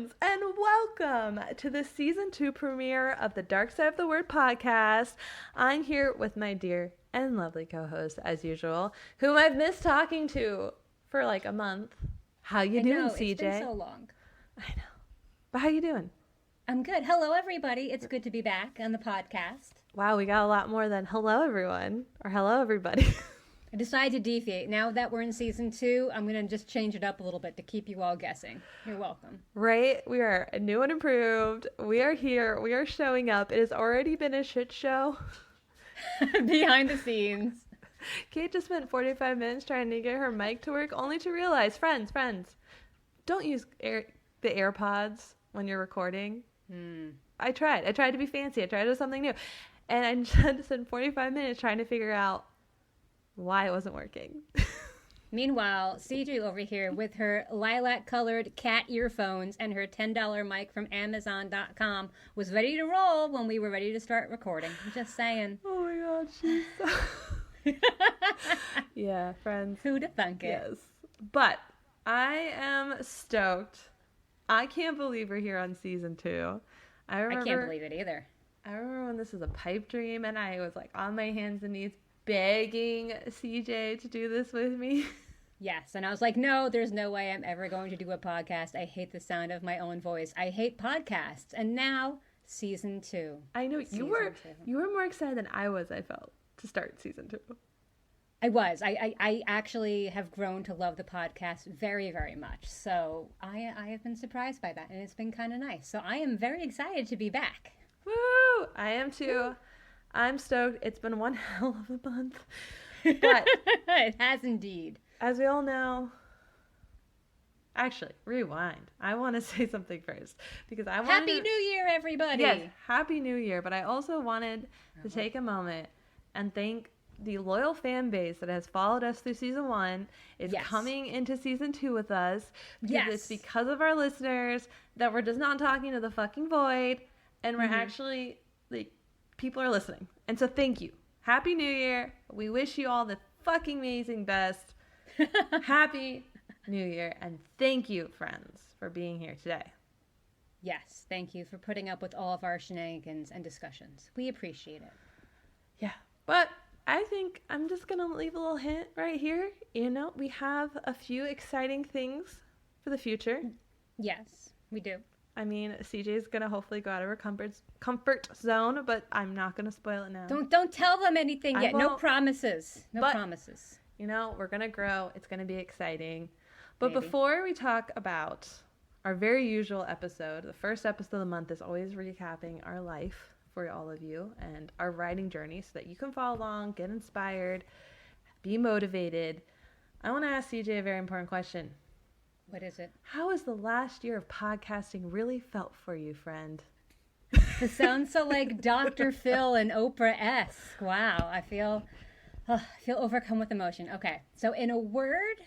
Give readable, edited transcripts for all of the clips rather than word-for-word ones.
friends, and welcome to the season 2 premiere of the Dark Side of the Word podcast. I'm here with my dear and lovely co-host, as usual, whom I've missed talking to for like a month. How you doing, CJ? It's been so long. I know. But how you doing? I'm good. Hello, everybody. It's good to be back on the podcast. Wow, we got a lot more than hello, everyone, or hello, everybody. I decided to deviate. Now that we're in season 2, I'm going to just change it up a little bit to keep you all guessing. You're welcome. Right? We are new and improved. We are here. We are showing up. It has already been a shit show. Behind the scenes. Kate just spent 45 minutes trying to get her mic to work, only to realize, friends, don't use the AirPods when you're recording. I tried to be fancy. I tried to do something new. And I just spent 45 minutes trying to figure out why it wasn't working. Meanwhile, CJ over here with her lilac-colored cat earphones and her $10 mic from Amazon.com was ready to roll when we were ready to start recording. I'm just saying. Oh my God, she's so... Yeah, friends. Who'd have thunk it? Yes. But I am stoked. I can't believe we're here on season 2. I can't believe it either. I remember when this was a pipe dream and I was like on my hands and knees begging CJ to do this with me. Yes, and I was like, no, there's no way I'm ever going to do a podcast. I hate the sound of my own voice. I hate podcasts. And now, season 2. I know, you were more excited than I was, I felt, to start season 2. I was. I actually have grown to love the podcast very, very much. So I have been surprised by that, and it's been kind of nice. So I am very excited to be back. Woo! I am too. Woo. I'm stoked. It's been one hell of a month. But it has indeed. As we all know, actually, rewind. I want to say something first because I want Happy New Year, everybody. Yes, Happy New Year. But I also wanted to take a moment and thank the loyal fan base that has followed us through season 1 is coming into season 2 with us. Because it's because of our listeners that we're just not talking to the fucking void, and we're actually like, people are listening. And so thank you. Happy New Year. We wish you all the fucking amazing best. Happy New Year. And thank you, friends, for being here today. Yes. Thank you for putting up with all of our shenanigans and discussions. We appreciate it. Yeah. But I think I'm just going to leave a little hint right here. You know, we have a few exciting things for the future. Yes, we do. I mean, CJ's going to hopefully go out of her comfort zone, but I'm not going to spoil it now. Don't tell them anything yet. No promises. No promises. You know, we're going to grow. It's going to be exciting. But before we talk about our very usual episode, the first episode of the month is always recapping our life for all of you and our writing journey so that you can follow along, get inspired, be motivated. I want to ask CJ a very important question. What is it? How has the last year of podcasting really felt for you, friend? It sounds so like Dr. Phil and Oprah-esque. Wow, I feel overcome with emotion. Okay, so in a word,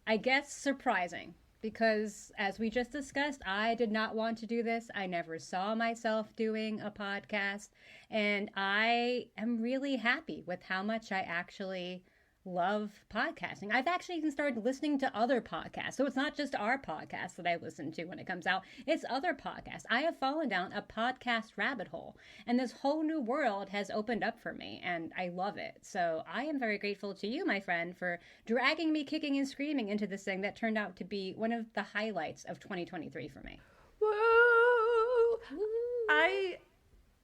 I guess surprising. Because as we just discussed, I did not want to do this. I never saw myself doing a podcast. And I am really happy with how much I actually love podcasting. I've actually even started listening to other podcasts. So it's not just our podcast that I listen to when it comes out. It's other podcasts. I have fallen down a podcast rabbit hole. And this whole new world has opened up for me. And I love it. So I am very grateful to you, my friend, for dragging me kicking and screaming into this thing that turned out to be one of the highlights of 2023 for me. Woo!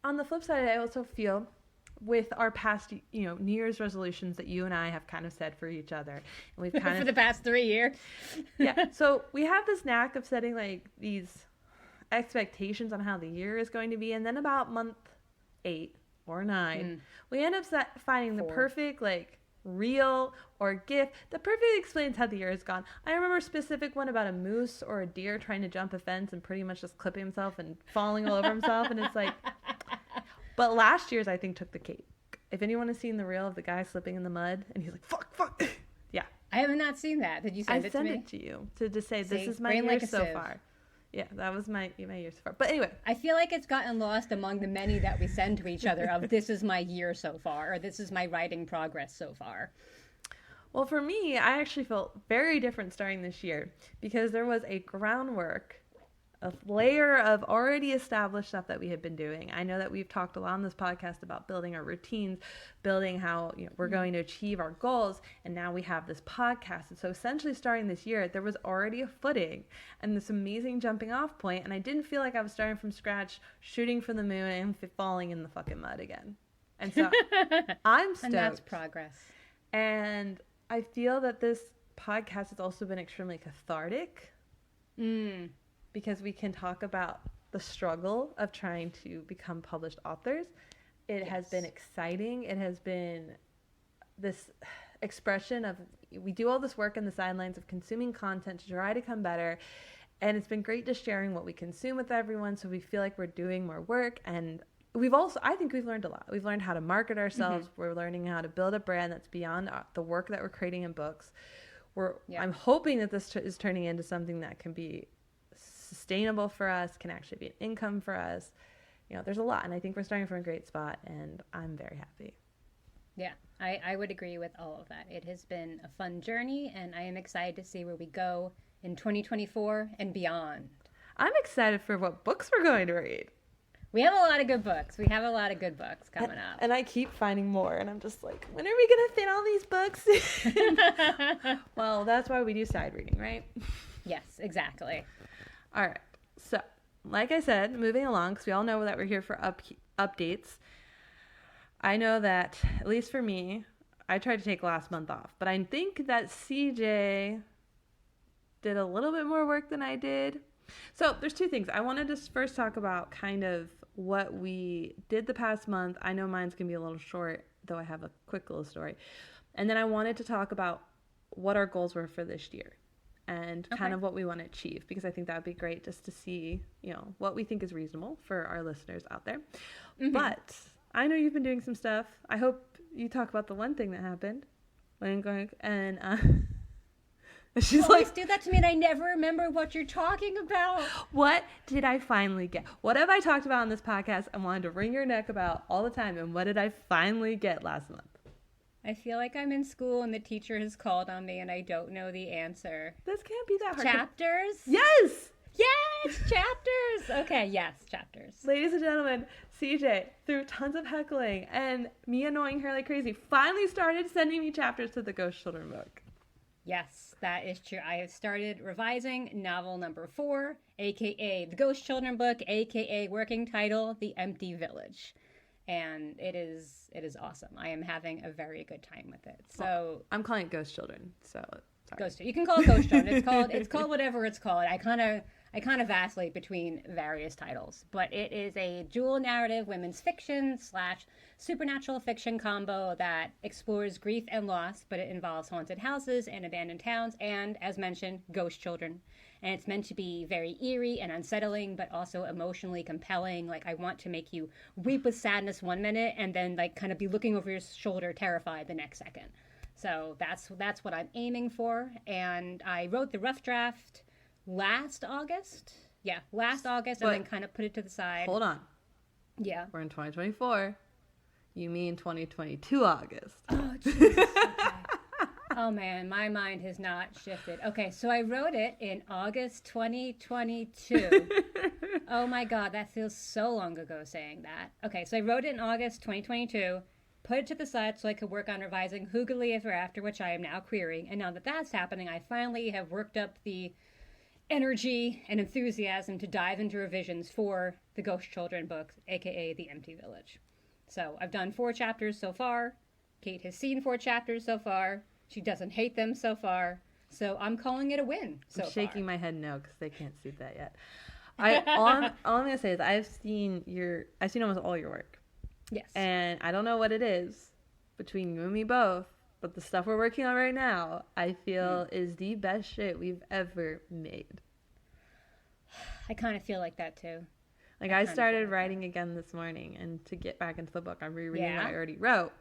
On the flip side, I also feel with our past, New Year's resolutions that you and I have kind of said for each other. And we've kind for the past 3 years. Yeah. So we have this knack of setting like these expectations on how the year is going to be. And then about month 8 or 9, we end up finding the perfect like reel or gif that perfectly explains how the year has gone. I remember a specific one about a moose or a deer trying to jump a fence and pretty much just clipping himself and falling all over himself. And it's like... But last year's, I think, took the cake. If anyone has seen the reel of the guy slipping in the mud, and he's like, fuck. Yeah. I have not seen that. Did you send it to me? I sent it to you to just say, this is my year so far. Yeah, that was my year so far. But anyway. I feel like it's gotten lost among the many that we send to each other of this is my year so far, or this is my writing progress so far. Well, for me, I actually felt very different starting this year because there was a groundwork a layer of already established stuff that we had been doing. I know that we've talked a lot on this podcast about building our routines, building how we're going to achieve our goals, and now we have this podcast. And so essentially starting this year, there was already a footing and this amazing jumping off point, and I didn't feel like I was starting from scratch, shooting for the moon and falling in the fucking mud again. And so I'm stoked. And that's progress. And I feel that this podcast has also been extremely cathartic. Because we can talk about the struggle of trying to become published authors. It has been exciting. It has been this expression of, we do all this work in the sidelines of consuming content to try to come better. And it's been great just sharing what we consume with everyone. So we feel like we're doing more work. And I think we've learned a lot. We've learned how to market ourselves. We're learning how to build a brand that's beyond the work that we're creating in books. I'm hoping that this is turning into something that can be sustainable for us, can actually be an income for us. There's a lot, and I think we're starting from a great spot, and I'm very happy. Yeah, I would agree with all of that. It has been a fun journey, and I am excited to see where we go in 2024 and beyond. I'm excited for what books we're going to read. We have a lot of good books. We have a lot of good books coming up. And I keep finding more, and I'm just like, when are we going to fit all these books? Well, that's why we do side reading, right? Yes, exactly. All right. So, like I said, moving along, because we all know that we're here for updates. I know that, at least for me, I tried to take last month off, but I think that CJ did a little bit more work than I did. So there's two things. I wanted to first talk about kind of what we did the past month. I know mine's going to be a little short, though I have a quick little story. And then I wanted to talk about what our goals were for this year and kind of what we want to achieve, because I think that would be great just to see, what we think is reasonable for our listeners out there. But I know you've been doing some stuff. I hope you talk about the one thing that happened. She's you always do that to me, and I never remember what you're talking about. What did I finally get? What have I talked about on this podcast and wanted to wring your neck about all the time, and what did I finally get last month? I feel like I'm in school and the teacher has called on me and I don't know the answer. This can't be that hard. Chapters? Yes! Yes! Chapters! Okay, yes, chapters. Ladies and gentlemen, CJ, through tons of heckling and me annoying her like crazy, finally started sending me chapters to the Ghost Children book. Yes, that is true. I have started revising novel number 4, a.k.a. The Ghost Children book, a.k.a. working title, The Empty Village. And it is awesome. I am having a very good time with it. So I'm calling it Ghost Children. So sorry. You can call it Ghost Children. It's called whatever it's called. I kind of vacillate between various titles, but it is a dual narrative women's fiction / supernatural fiction combo that explores grief and loss, but it involves haunted houses and abandoned towns and, as mentioned, ghost children. And it's meant to be very eerie and unsettling, but also emotionally compelling. Like, I want to make you weep with sadness one minute and then, like, kind of be looking over your shoulder terrified the next second. So that's what I'm aiming for. And I wrote the rough draft last August. Yeah, last August, and then kind of put it to the side. Hold on. Yeah. We're in 2024. You mean 2022 August. Oh, Jesus. Okay. Oh, man, my mind has not shifted. Okay, so I wrote it in August 2022. Oh, my God, that feels so long ago saying that. Okay, so I wrote it in August 2022, put it to the side so I could work on revising Hoogly Ever After, which I am now querying. And now that that's happening, I finally have worked up the energy and enthusiasm to dive into revisions for the Ghost Children book, a.k.a. The Empty Village. So I've done 4 chapters so far. Kate has seen 4 chapters so far. She doesn't hate them so far. So I'm calling it a win so far. I'm shaking my head no because they can't see that yet. All I'm going to say is I've seen almost all your work. Yes. And I don't know what it is between you and me both, but the stuff we're working on right now, I feel is the best shit we've ever made. I kind of feel like that too. Like I started writing again this morning, and to get back into the book, I'm rereading what I already wrote.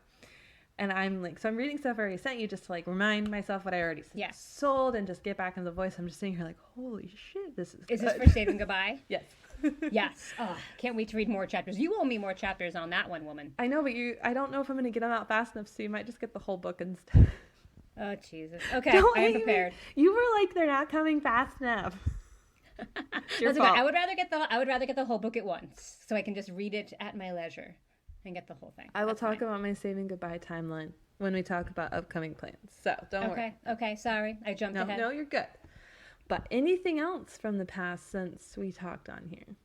And I'm like, so I'm reading stuff I already sent you just to like remind myself what I already sold and just get back into the voice. I'm just sitting here like, holy shit, this is Is this for Saving Goodbye? Yes. Yes. Oh, can't wait to read more chapters. You owe me more chapters on that one, woman. I know, but I don't know if I'm going to get them out fast enough, so you might just get the whole book instead. Oh, Jesus. Okay, I am prepared. You were like, they're not coming fast enough. Your That's fault. okay. I would rather get the whole book at once, so I can just read it at my leisure and get the whole thing. I will talk about my saving goodbye timeline when we talk about upcoming plans. So don't worry. Okay. Sorry, I jumped ahead. No, you're good. But anything else from the past since we talked on here?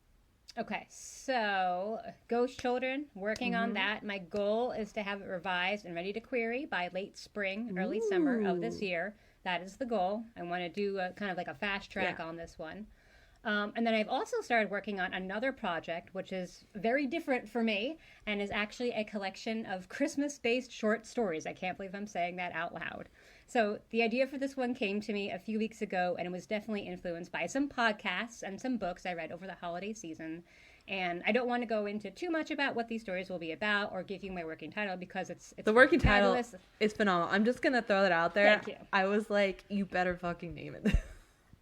Okay, so Ghost Children, working on that. My goal is to have it revised and ready to query by late spring, early summer of this year. That is the goal. I want to do a kind of like a fast track on this one. And then I've also started working on another project, which is very different for me and is actually a collection of Christmas-based short stories. I can't believe I'm saying that out loud. So the idea for this one came to me a few weeks ago, and it was definitely influenced by some podcasts and some books I read over the holiday season. And I don't want to go into too much about what these stories will be about or give you my working title because it's the working fabulous. Title is phenomenal. I'm just going to throw that out there. Thank you. I was like, you better fucking name it.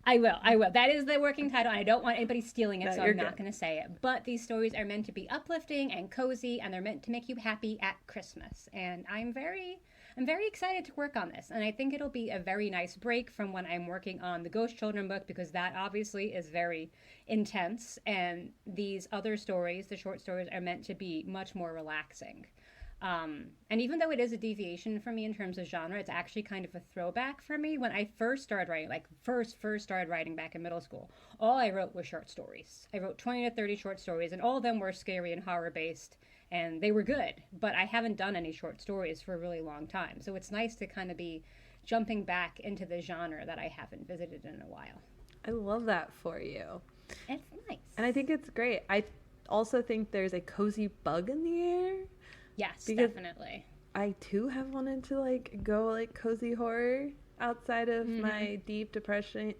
I will. That is the working title, and I don't want anybody stealing it, No, so I'm not going to say it. But these stories are meant to be uplifting and cozy, and they're meant to make you happy at Christmas. And I'm very excited to work on this, and I think it'll be a very nice break from when I'm working on the Ghost Children book, because that obviously is very intense, and these other stories, the short stories, are meant to be much more relaxing. And even though it is a deviation for me in terms of genre, it's actually kind of a throwback for me. When I first started writing, like first started writing back in middle school, all I wrote was short stories. I wrote 20 to 30 short stories, and all of them were scary and horror-based, and they were good. But I haven't done any short stories for a really long time. So it's nice to kind of be jumping back into the genre that I haven't visited in a while. I love that for you. It's nice. And I think it's great. I also think there's a cozy bug in the air. Yes, because definitely. I too have wanted to go cozy horror outside of my deep depressing,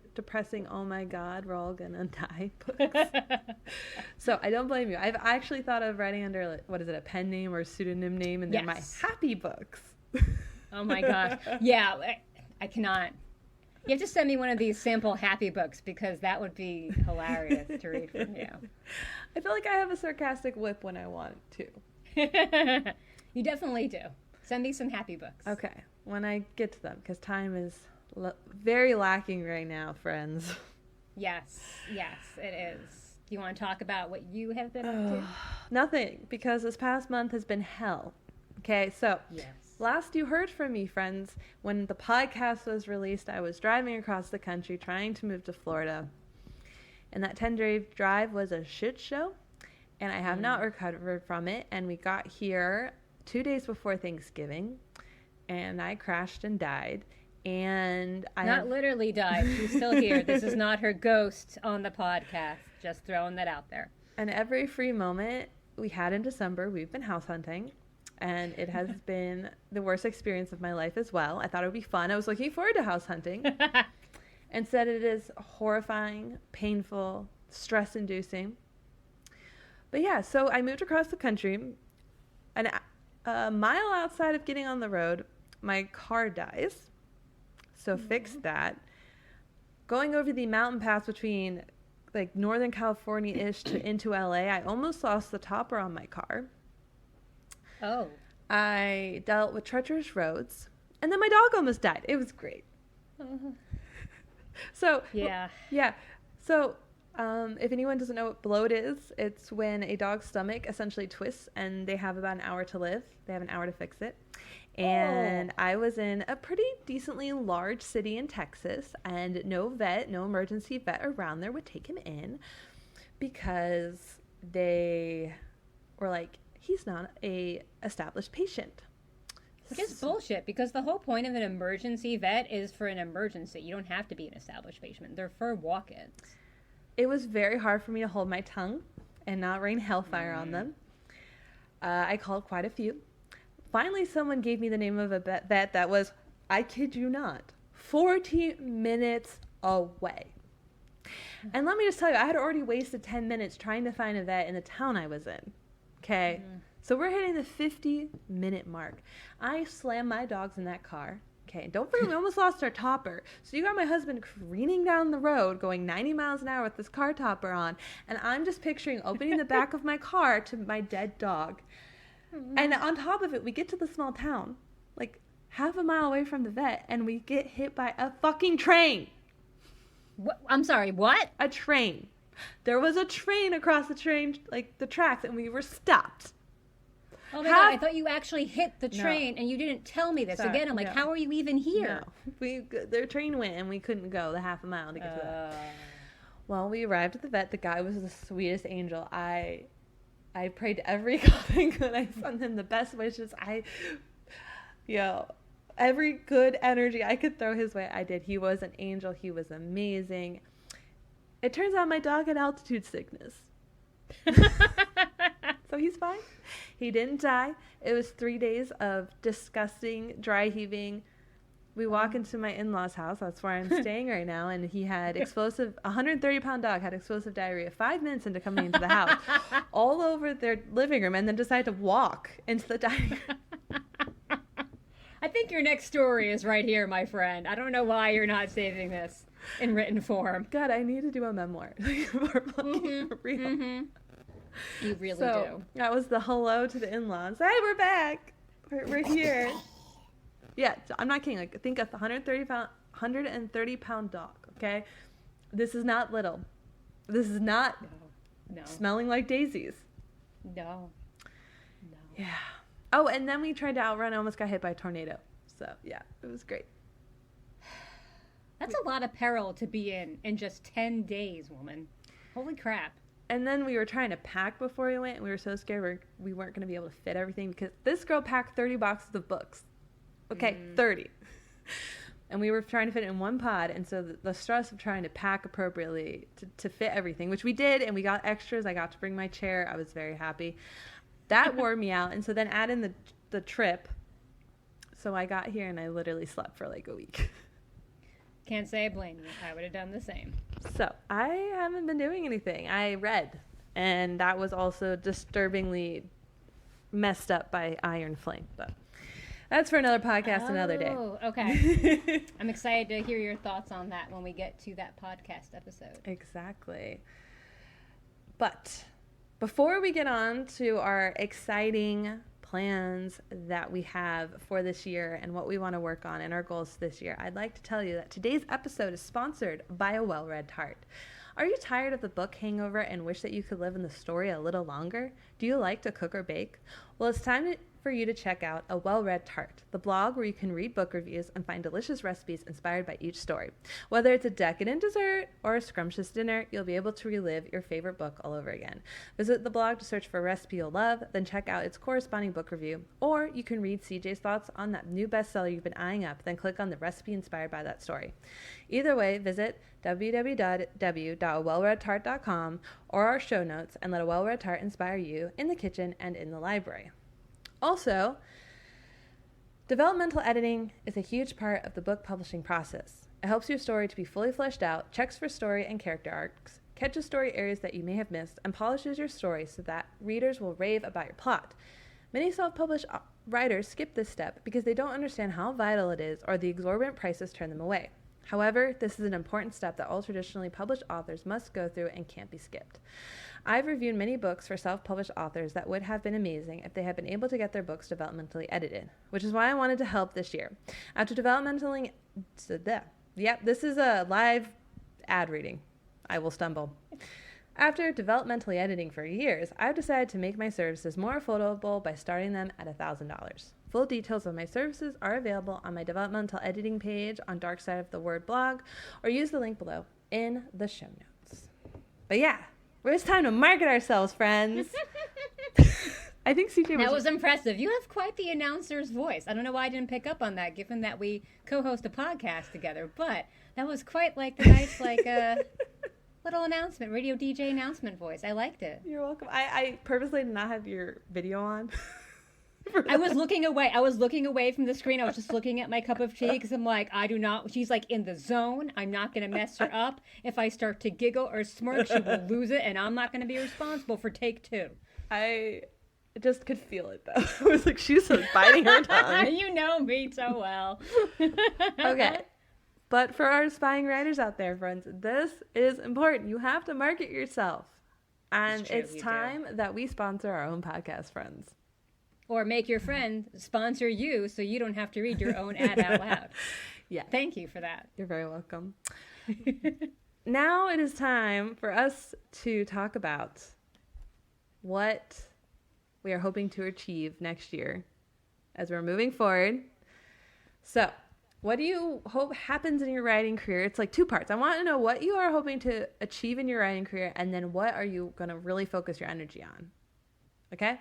oh my god, we're all gonna die books. So I don't blame you. I've actually thought of writing under, what is it, a pen name or a pseudonym name, and they're my happy books. Oh my gosh. Yeah, I cannot. You have to send me one of these sample happy books, because that would be hilarious to read from you. I feel like I have a sarcastic whip when I want to. You definitely do. Send me some happy books. Okay, when I get to them, because time is very lacking right now, friends. Yes, it is. Do you want to talk about what you have been up to? Nothing, because this past month has been hell. Okay, so last you heard from me, friends, when the podcast was released, I was driving across the country trying to move to Florida. And that 10-day drive was a shit show. And I have not recovered from it. And we got here 2 days before Thanksgiving. And I crashed and died. And I literally died. She's still here. This is not her ghost on the podcast. Just throwing that out there. And every free moment we had in December, we've been house hunting. And it has been the worst experience of my life as well. I thought it would be fun. I was looking forward to house hunting. Instead, it is horrifying, painful, stress-inducing. But yeah, so I moved across the country, and a mile outside of getting on the road, my car dies. So fixed that. Going over the mountain pass between Northern California-ish to into LA, I almost lost the topper on my car. Oh. I dealt with treacherous roads, and then my dog almost died. It was great. So yeah. So if anyone doesn't know what bloat is, it's when a dog's stomach essentially twists and they have about an hour to live. They have an hour to fix it. And I was in a pretty decently large city in Texas, and no emergency vet around there would take him in because they were like, he's not a established patient. Which is bullshit, because the whole point of an emergency vet is for an emergency. You don't have to be an established patient. They're for walk-ins. It was very hard for me to hold my tongue and not rain hellfire on them. I called quite a few. Finally, someone gave me the name of a vet that was, I kid you not, 40 minutes away. And let me just tell you, I had already wasted 10 minutes trying to find a vet in the town I was in. Okay? So we're hitting the 50-minute mark. I slammed my dogs in that car. Okay, don't forget, we almost lost our topper. So you got my husband careening down the road, going 90 miles an hour with this car topper on, and I'm just picturing opening the back of my car to my dead dog. And on top of it, we get to the small town, half a mile away from the vet, and we get hit by a fucking train. What? I'm sorry, what? A train. There was a train across the train, like the tracks, and we were stopped. Oh my God, I thought you actually hit the train and you didn't tell me this. Sorry, Again, I'm like, how are you even here? No. Their train went and we couldn't go the half a mile to get to that. Well, we arrived at the vet. The guy was the sweetest angel. I prayed to every God I could. I sent him the best wishes. Every good energy I could throw his way, I did. He was an angel. He was amazing. It turns out my dog had altitude sickness. So he's fine. He didn't die. It was 3 days of disgusting dry heaving. We walk into my in-laws' house. That's where I'm staying right now. And he had 130-pound dog had explosive diarrhea 5 minutes into coming into the house, all over their living room, and then decided to walk into the dining room. I think your next story is right here, my friend. I don't know why you're not saving this in written form. God, I need to do a memoir. For real. Mm-hmm. You really do. That was the hello to the in-laws. Hey, we're back. We're here. Yeah, I'm not kidding. Like, think of the 130-pound dog, okay? This is not little. This is not smelling like daisies. No. Yeah. Oh, and then we tried to outrun. I almost got hit by a tornado. So, yeah, it was great. That's a lot of peril to be in just 10 days, woman. Holy crap. And then we were trying to pack before we went, and we were so scared we weren't going to be able to fit everything because this girl packed 30 boxes of books. Okay, 30. And we were trying to fit it in one pod, and so the stress of trying to pack appropriately to fit everything, which we did, and we got extras. I got to bring my chair. I was very happy. That wore me out, and so then add in the trip. So I got here, and I literally slept for like a week. Can't say I blame you. I would have done the same. So I haven't been doing anything. I read, and that was also disturbingly messed up by Iron Flame. But that's for another podcast another day. Oh, okay. I'm excited to hear your thoughts on that when we get to that podcast episode. Exactly. But before we get on to our exciting plans that we have for this year and what we want to work on and our goals this year, I'd like to tell you that today's episode is sponsored by a well-read tart. Are you tired of the book hangover and wish that you could live in the story a little longer? Do you like to cook or bake? Well, it's time for you to check out A Well-Read Tart, the blog where you can read book reviews and find delicious recipes inspired by each story. Whether it's a decadent dessert or a scrumptious dinner, you'll be able to relive your favorite book all over again. Visit the blog to search for a recipe you'll love, then check out its corresponding book review, or you can read CJ's thoughts on that new bestseller you've been eyeing up, then click on the recipe inspired by that story. Either way, visit www.awellreadtart.com or our show notes and let a well-read tart inspire you in the kitchen and in the library. Also, developmental editing is a huge part of the book publishing process. It helps your story to be fully fleshed out, checks for story and character arcs, catches story areas that you may have missed, and polishes your story so that readers will rave about your plot. Many self-published writers skip this step because they don't understand how vital it is or the exorbitant prices turn them away. However, this is an important step that all traditionally published authors must go through and can't be skipped. I've reviewed many books for self-published authors that would have been amazing if they had been able to get their books developmentally edited, which is why I wanted to help this year. After developmentally... this is a live ad reading. I will stumble. After developmentally editing for years, I've decided to make my services more affordable by starting them at $1,000. Full details of my services are available on my developmental editing page on Dark Side of the Word blog, or use the link below in the show notes. But yeah, it's time to market ourselves, friends. I think CJ That was impressive. You have quite the announcer's voice. I don't know why I didn't pick up on that, given that we co-host a podcast together, but that was quite like the nice, little announcement, radio DJ announcement voice. I liked it. You're welcome. I purposely did not have your video on. I was looking away. I was looking away from the screen. I was just looking at my cup of tea because I'm like, she's like in the zone. I'm not going to mess her up. If I start to giggle or smirk, she will lose it, and I'm not going to be responsible for take 2. I just could feel it, though. I was like, she's biting her tongue. You know me so well. Okay. But for our aspiring writers out there, friends, this is important. You have to market yourself. And it's time that we sponsor our own podcast, friends. Or make your friend sponsor you so you don't have to read your own ad out loud. Yeah. Thank you for that. You're very welcome. now it is time for us to talk about what we are hoping to achieve next year as we're moving forward. So, what do you hope happens in your writing career? It's like two parts. I want to know what you are hoping to achieve in your writing career, and then what are you going to really focus your energy on? Okay?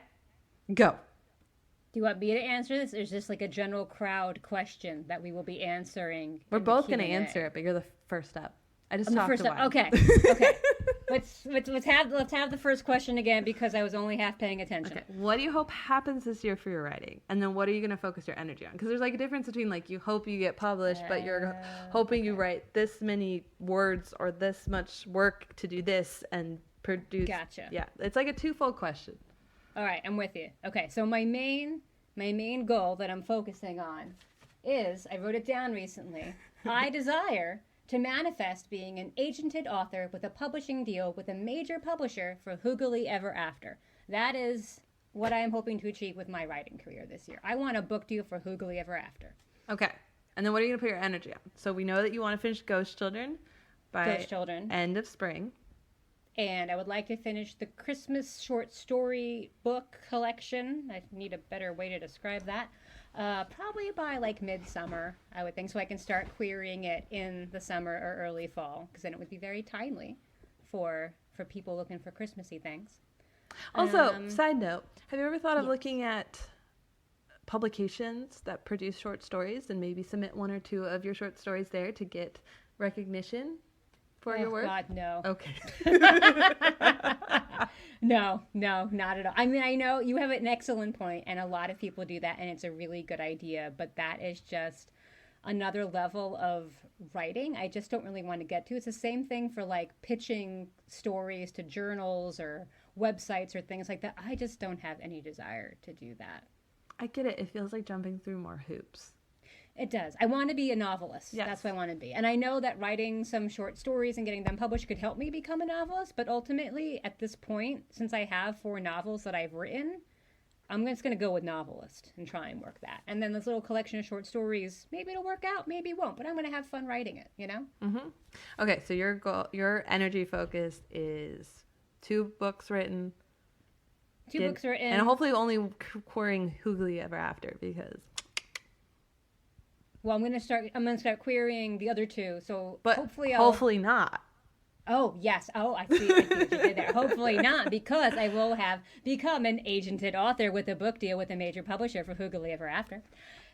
Go. Do you want me to answer this, or is this like a general crowd question that we will be answering? We're both going to answer it, but you're the first up. I just I'm the talked first a up. while. Okay. Let's have the first question again because I was only half paying attention. Okay. What do you hope happens this year for your writing? And then what are you going to focus your energy on? Because there's like a difference between like you hope you get published, but you're hoping you write this many words or this much work to do this and produce. Gotcha. Yeah. It's like a twofold question. All right, I'm with you. Okay, so my main goal that I'm focusing on is, I wrote it down recently, I desire to manifest being an agented author with a publishing deal with a major publisher for Hoogly Ever After. That is what I am hoping to achieve with my writing career this year. I want a book deal for Hoogly Ever After. Okay. And then what are you going to put your energy on? So we know that you want to finish Ghost Children by end of spring. And I would like to finish the Christmas short story book collection. I need a better way to describe that. Probably by like midsummer, I would think, so I can start querying it in the summer or early fall, because then it would be very timely for people looking for Christmassy things. Also, side note, have you ever thought of looking at publications that produce short stories and maybe submit one or two of your short stories there to get recognition for your work? God, no. Okay. No, not at all. I mean, I know you have an excellent point, and a lot of people do that, and it's a really good idea, but that is just another level of writing I just don't really want to get to. It's the same thing for like pitching stories to journals or websites or things like that. I just don't have any desire to do that. I get it. It feels like jumping through more hoops. It does. I want to be a novelist. Yes. That's what I want to be. And I know that writing some short stories and getting them published could help me become a novelist. But ultimately, at this point, since I have 4 novels that I've written, I'm just going to go with novelist and try and work that. And then this little collection of short stories, maybe it'll work out, maybe it won't. But I'm going to have fun writing it, you know? Mm-hmm. Okay, so your energy focus is 2 books written. 2 books written. And hopefully only querying Hoogly Ever After, because... Well, I'm gonna start querying the other 2. So but hopefully not. Oh yes. Oh, I see what you did there. Hopefully not, because I will have become an agented author with a book deal with a major publisher for Hoogly Ever After.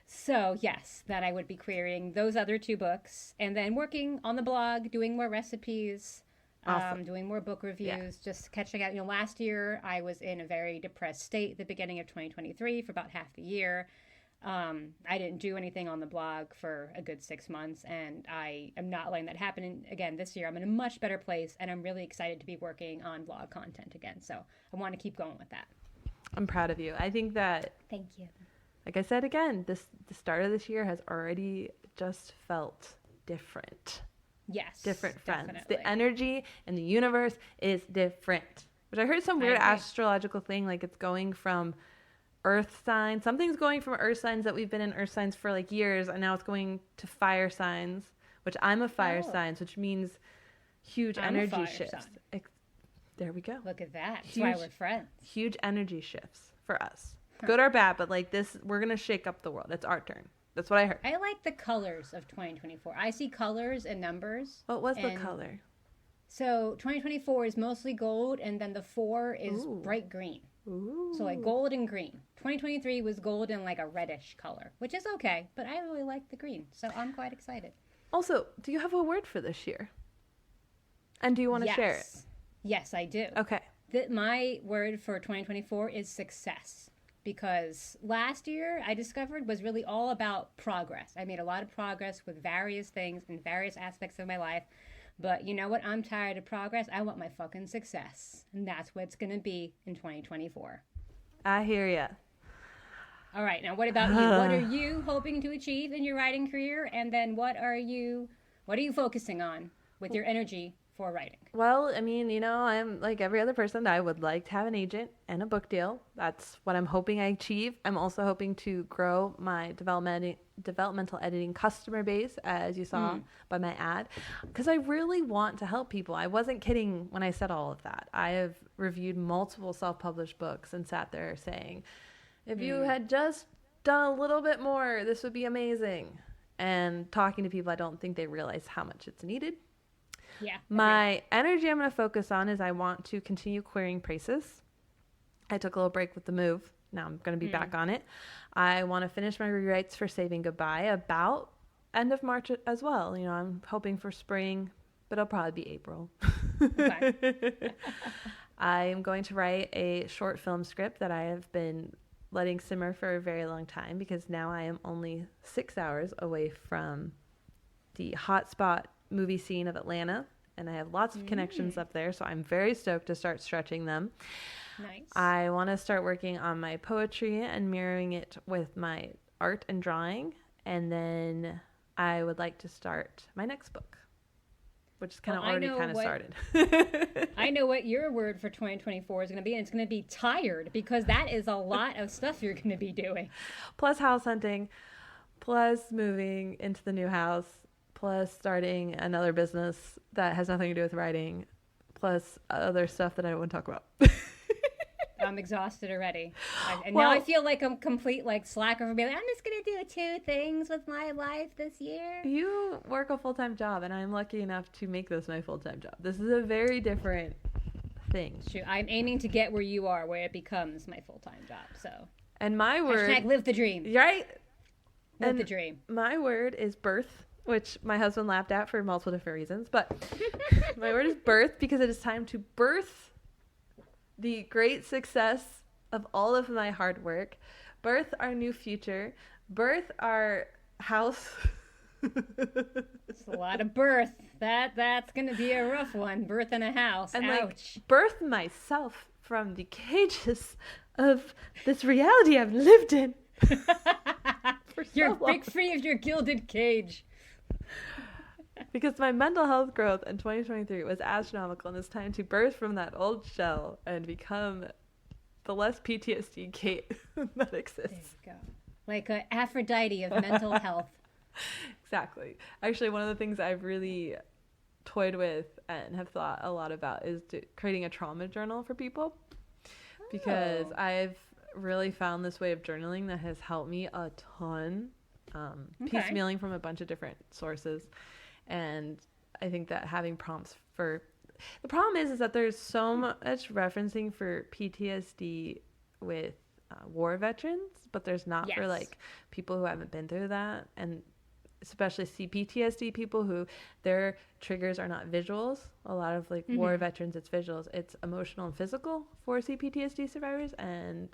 So yes, that I would be querying those other 2 books, and then working on the blog, doing more recipes, awesome. Doing more book reviews, just catching up. You know, last year I was in a very depressed state at the beginning of 2023 for about half the year. I didn't do anything on the blog for a good 6 months, and I am not letting that happen again this year. I'm in a much better place, and I'm really excited to be working on blog content again. So I want to keep going with that. I'm proud of you. I think that... Thank you. Like I said again, the start of this year has already just felt different. Yes. Different, friends. Definitely. The energy in the universe is different. Which I heard some weird astrological thing, like it's going from... Earth signs. Something's going from Earth signs that we've been in Earth signs for like years, and now it's going to fire signs, which I'm a fire sign, which means huge energy shifts. There we go. Look at that. That's why we're friends. Huge energy shifts for us. Good or bad, but like this, we're going to shake up the world. It's our turn. That's what I heard. I like the colors of 2024. I see colors and numbers. What was the color? So 2024 is mostly gold, and then the 4 is bright green. Ooh. So like gold and green. 2023 was gold and like a reddish color, which is okay, but I really like the green, so I'm quite excited. Also, do you have a word for this year? And do you want to share it? Yes, I do. Okay. My word for 2024 is success, because last year I discovered was really all about progress. I made a lot of progress with various things in various aspects of my life. But you know what? I'm tired of progress. I want my fucking success. And that's what it's going to be in 2024. I hear ya. All right. Now, what about you? What are you hoping to achieve in your writing career? And then what are you focusing on with your energy for writing? Well, I mean, I'm like every other person. I would like to have an agent and a book deal. That's what I'm hoping I achieve. I'm also hoping to grow my developmental editing customer base, as you saw by my ad, because I really want to help people. I wasn't kidding when I said all of that. I have reviewed multiple self-published books and sat there saying, if you had just done a little bit more, this would be amazing. And talking to people, I don't think they realize how much it's needed. Yeah. My energy I'm going to focus on is I want to continue querying prices. I took a little break with the move. Now I'm going to be back on it. I want to finish my rewrites for Saving Goodbye about end of March as well. I'm hoping for spring, but it'll probably be April. Okay. I am going to write a short film script that I have been letting simmer for a very long time, because now I am only 6 hours away from the hotspot movie scene of Atlanta, and I have lots of connections up there, so I'm very stoked to start stretching them. Nice. I want to start working on my poetry and mirroring it with my art and drawing, and then I would like to start my next book, which is already started. I know what your word for 2024 is going to be, and it's going to be tired, because that is a lot of stuff you're going to be doing. Plus house hunting, plus moving into the new house, plus starting another business that has nothing to do with writing, plus other stuff that I don't want to talk about. I'm exhausted already. Now I feel like I'm complete slacker for being like, I'm just going to do 2 things with my life this year. You work a full-time job, and I'm lucky enough to make this my full-time job. This is a very different thing. True. I'm aiming to get where you are, where it becomes my full-time job. So. And my word... # live the dream. Right? Live the dream. My word is birth, which my husband laughed at for multiple different reasons. But my word is birth, because it is time to birth the great success of all of my hard work, birth our new future, birth our house. It's a lot of birth. That's going to be a rough one. Birth in a house. And ouch. Birth myself from the cages of this reality I've lived in. You're break free of your gilded cage. Because my mental health growth in 2023 was astronomical, and it's time to burst from that old shell and become the less PTSD Kate that exists. There you go. Like an Aphrodite of mental health. Exactly. Actually, one of the things I've really toyed with and have thought a lot about is creating a trauma journal for people. Because I've really found this way of journaling that has helped me a ton. Piecemealing from a bunch of different sources. And I think that having prompts for... The problem is that there's so much referencing for PTSD with war veterans, but there's not for people who haven't been through that, and especially CPTSD people who their triggers are not visuals. A lot of war veterans, it's visuals. It's emotional and physical for CPTSD survivors, and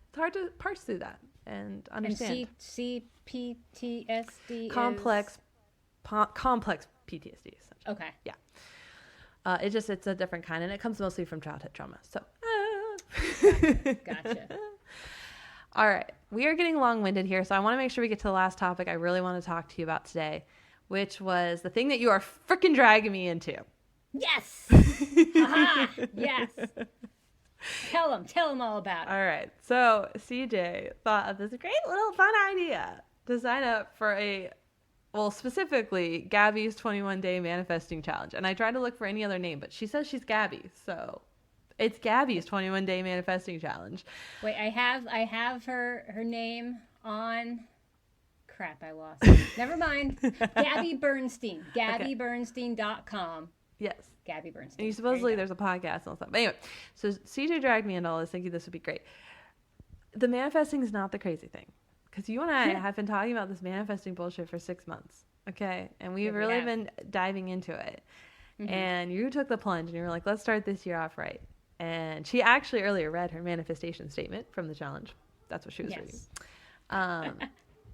it's hard to parse through that and understand. And CPTSD complex PTSD, essentially. Okay. Yeah. It's a different kind, and it comes mostly from childhood trauma. So. Gotcha. All right. We are getting long-winded here, so I want to make sure we get to the last topic I really want to talk to you about today, which was the thing that you are freaking dragging me into. Yes. Aha. Yes. Tell them all about it. All right. So CJ thought of this great little fun idea to sign up for specifically Gabby's 21-day manifesting challenge. And I tried to look for any other name, but she says she's Gabby. So it's Gabby's 21-day manifesting challenge. Wait, I have her name on... Crap, I lost it. Never mind. Gabby Bernstein. GabbyBernstein.com. Yes. Gabby Bernstein. And supposedly there's a podcast and all stuff. But anyway, so CJ dragged me into all this thinking this would be great. The manifesting is not the crazy thing. Because you and I have been talking about this manifesting bullshit for 6 months, okay? And we've really been diving into it. Mm-hmm. And you took the plunge, and you were like, let's start this year off right. And she actually earlier read her manifestation statement from the challenge. That's what she was reading.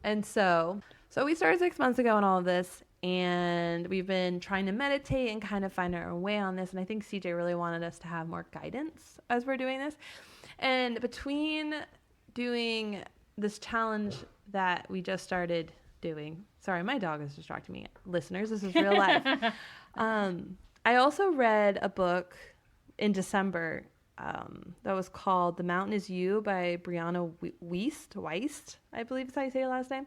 And so we started 6 months ago on all of this, and we've been trying to meditate and kind of find our way on this. And I think CJ really wanted us to have more guidance as we're doing this. And between doing this challenge that we just started doing. Sorry, my dog is distracting me. Listeners, this is real life. I also read a book in December that was called The Mountain Is You by Brianna Weist, I believe is how you say her last name.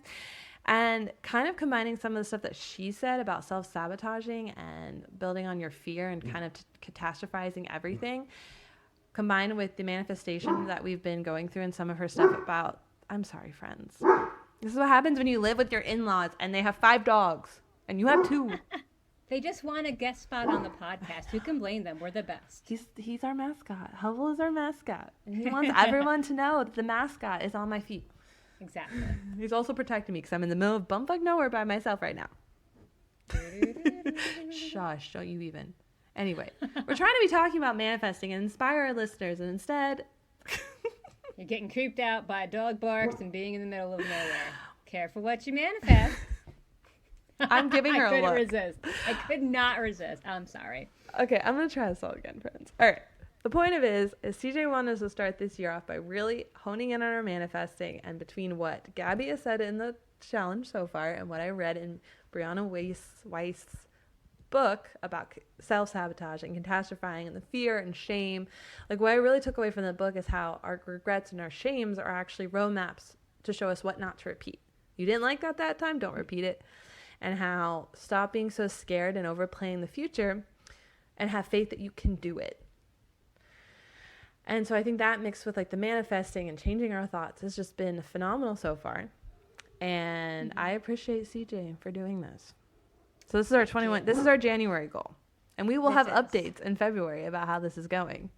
And kind of combining some of the stuff that she said about self-sabotaging and building on your fear and kind of catastrophizing everything, combined with the manifestation that we've been going through and some of her stuff about, I'm sorry, friends. This is what happens when you live with your in-laws and they have 5 dogs and you have 2. They just want a guest spot on the podcast. Who can blame them? We're the best. He's our mascot. Hubble is our mascot. And he wants everyone to know that the mascot is on my feet. Exactly. He's also protecting me because I'm in the middle of bumfuck nowhere by myself right now. Shush, don't you even. Anyway, we're trying to be talking about manifesting and inspire our listeners, and instead... You're getting creeped out by dog barks and being in the middle of nowhere. Careful what you manifest. I'm giving her a look. I couldn't resist. I could not resist. I'm sorry. Okay, I'm going to try this all again, friends. All right. The point of it is CJ wanted us to start this year off by really honing in on our manifesting, and between what Gabby has said in the challenge so far and what I read in Brianna Weist's book about self-sabotage and catastrophizing and the fear and shame, like what I really took away from the book is how our regrets and our shames are actually roadmaps to show us what not to repeat. You didn't like that time, don't repeat it. And how stop being so scared and overplaying the future and have faith that you can do it. And so I think that mixed with like the manifesting and changing our thoughts has just been phenomenal so far. And I appreciate CJ for doing this. So this is our this is our January goal. And we will have updates in February about how this is going.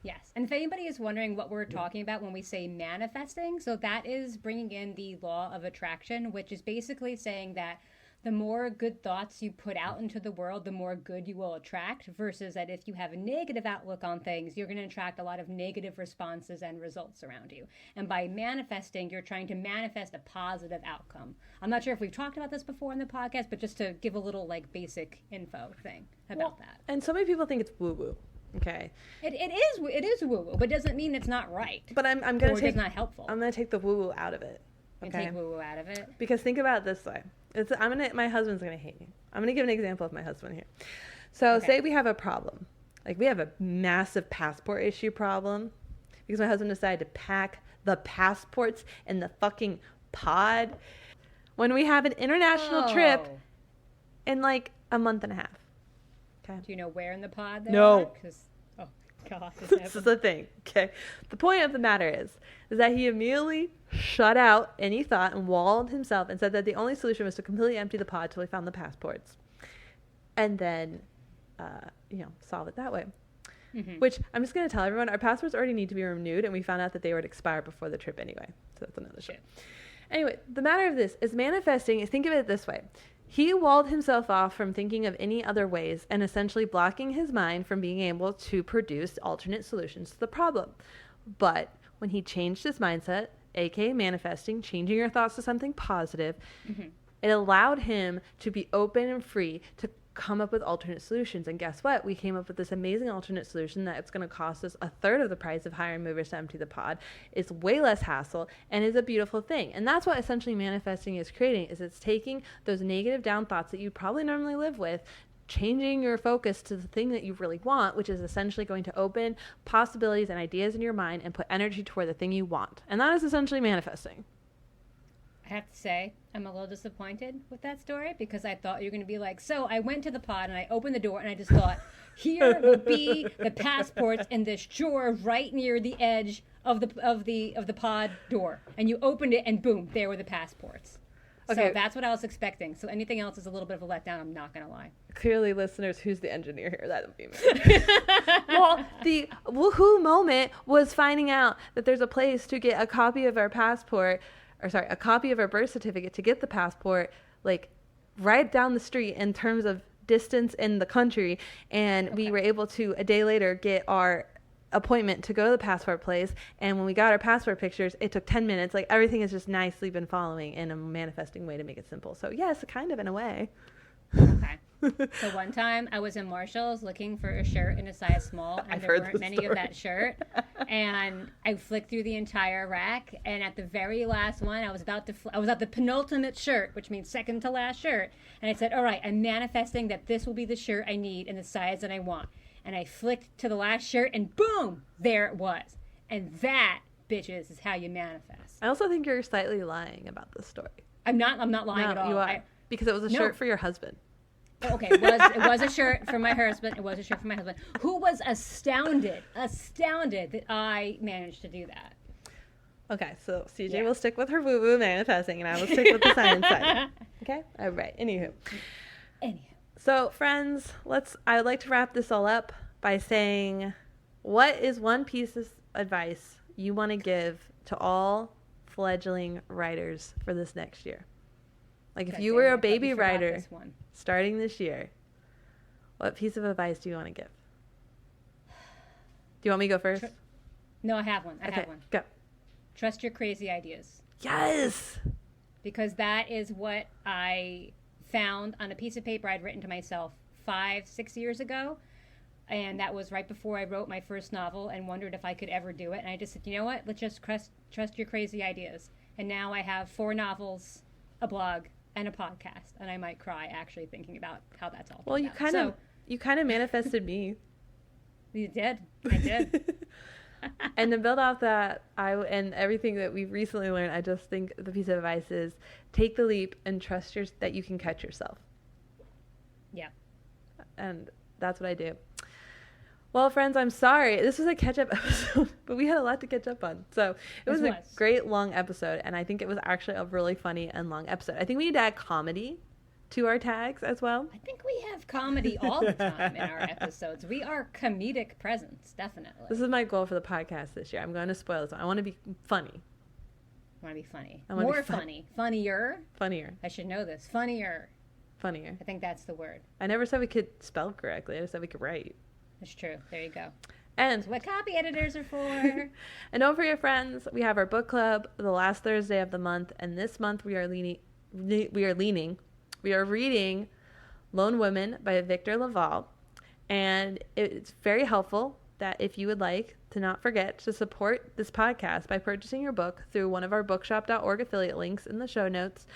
Yes. And if anybody is wondering what we're talking about when we say manifesting, so that is bringing in the law of attraction, which is basically saying that the more good thoughts you put out into the world, the more good you will attract, versus that if you have a negative outlook on things, you're going to attract a lot of negative responses and results around you. And by manifesting, you're trying to manifest a positive outcome. I'm not sure if we've talked about this before in the podcast, but just to give a little like basic info thing about that. And so many people think it's woo-woo. Okay. It is woo-woo, but it doesn't mean it's not right. But I'm going to take... it's not helpful. I'm going to take the woo-woo out of it. Okay. Take woo-woo out of it? Because think about it this way. My husband's going to hate me. I'm going to give an example of my husband here. So say we have a problem. Like we have a massive passport issue problem because my husband decided to pack the passports in the fucking pod when we have an international trip in like a month and a half. Okay. Do you know where in the pod they are? Oh, God. This is the thing. Okay. The point of the matter is that he immediately shut out any thought and walled himself and said that the only solution was to completely empty the pod till he found the passports. And then, solve it that way. Mm-hmm. Which I'm just going to tell everyone, our passports already need to be renewed, and we found out that they would expire before the trip anyway. So that's another shit. Anyway, the matter of this is manifesting. Think of it this way. He walled himself off from thinking of any other ways and essentially blocking his mind from being able to produce alternate solutions to the problem. But when he changed his mindset, aka manifesting, changing your thoughts to something positive, it allowed him to be open and free to come up with alternate solutions. And guess what? We came up with this amazing alternate solution that it's going to cost us 1/3 of the price of hiring movers to empty the pod. It's way less hassle and is a beautiful thing. And that's what essentially manifesting is creating, is it's taking those negative down thoughts that you probably normally live with, changing your focus to the thing that you really want, which is essentially going to open possibilities and ideas in your mind and put energy toward the thing you want. And that is essentially manifesting. I have to say, I'm a little disappointed with that story because I thought you were going to be like, so I went to the pod and I opened the door and I just thought, here will be the passports in this drawer right near the edge of the pod door. And you opened it and boom, there were the passports. Okay. So that's what I was expecting. So anything else is a little bit of a letdown, I'm not going to lie. Clearly, listeners, who's the engineer here? That would be me. Well, the woohoo moment was finding out that there's a place to get a copy of our passport, a copy of our birth certificate to get the passport, like right down the street in terms of distance in the country. And we were able to, a day later, get our appointment to go to the passport place. And when we got our passport pictures, it took 10 minutes. Like everything has just nicely been following in a manifesting way to make it simple. So yes, kind of in a way. Okay. So one time I was in Marshall's looking for a shirt in a size small, and there weren't many of that shirt. And I flicked through the entire rack, and at the very last one, I was at the penultimate shirt, which means second to last shirt. And I said, all right, I'm manifesting that this will be the shirt I need in the size that I want. And I flicked to the last shirt, and boom, there it was. And that, bitches, is how you manifest. I also think you're slightly lying about this story. I'm not lying at all. You are, because it was a shirt for your husband. Okay, it was a shirt for my husband. It was a shirt for my husband, who was astounded that I managed to do that. Okay, so CJ will stick with her woo-woo manifesting, and I will stick with the science side. Okay? All right. Anywho. So, friends, I would like to wrap this all up by saying, what is one piece of advice you want to give to all fledgling writers for this next year? Like, if you were a baby writer starting this year, what piece of advice do you want to give? Do you want me to go first? No, I have one. I have one. Go. Trust your crazy ideas. Yes! Because that is what I found on a piece of paper I'd written to myself 5-6 years ago. And that was right before I wrote my first novel and wondered if I could ever do it. And I just said, you know what? Let's just trust your crazy ideas. And now I have 4 novels, a blog, and a podcast, and I might cry actually thinking about how that's all. Well, you kind of manifested me. You did. I did. And to build off that, and everything that we've recently learned, I just think the piece of advice is take the leap and trust that you can catch yourself. Yeah. And that's what I do. Well, friends, I'm sorry. This was a catch-up episode, but we had a lot to catch up on. So it was a great long episode, and I think it was actually a really funny and long episode. I think we need to add comedy to our tags as well. I think we have comedy all the time in our episodes. We are comedic presence, definitely. This is my goal for the podcast this year. I'm going to spoil this one. I want to be funny. I want to be funny. More funny. Funnier. I should know this. Funnier. I think that's the word. I never said we could spell correctly. I just said we could write. That's true. There you go. And that's what copy editors are for. And don't forget, friends, we have our book club the last Thursday of the month, and this month we are reading Lone Women by Victor Laval, and it's very helpful that if you would like to not forget to support this podcast by purchasing your book through one of our bookshop.org affiliate links in the show notes.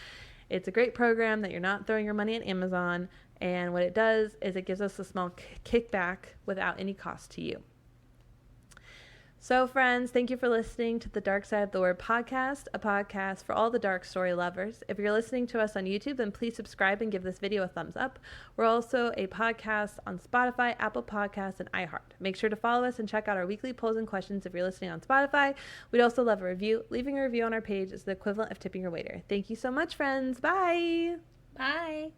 It's a great program that you're not throwing your money at Amazon. And what it does is it gives us a small kickback without any cost to you. So, friends, thank you for listening to the Dark Side of the Word podcast, a podcast for all the dark story lovers. If you're listening to us on YouTube, then please subscribe and give this video a thumbs up. We're also a podcast on Spotify, Apple Podcasts, and iHeart. Make sure to follow us and check out our weekly polls and questions if you're listening on Spotify. We'd also love a review. Leaving a review on our page is the equivalent of tipping your waiter. Thank you so much, friends. Bye. Bye.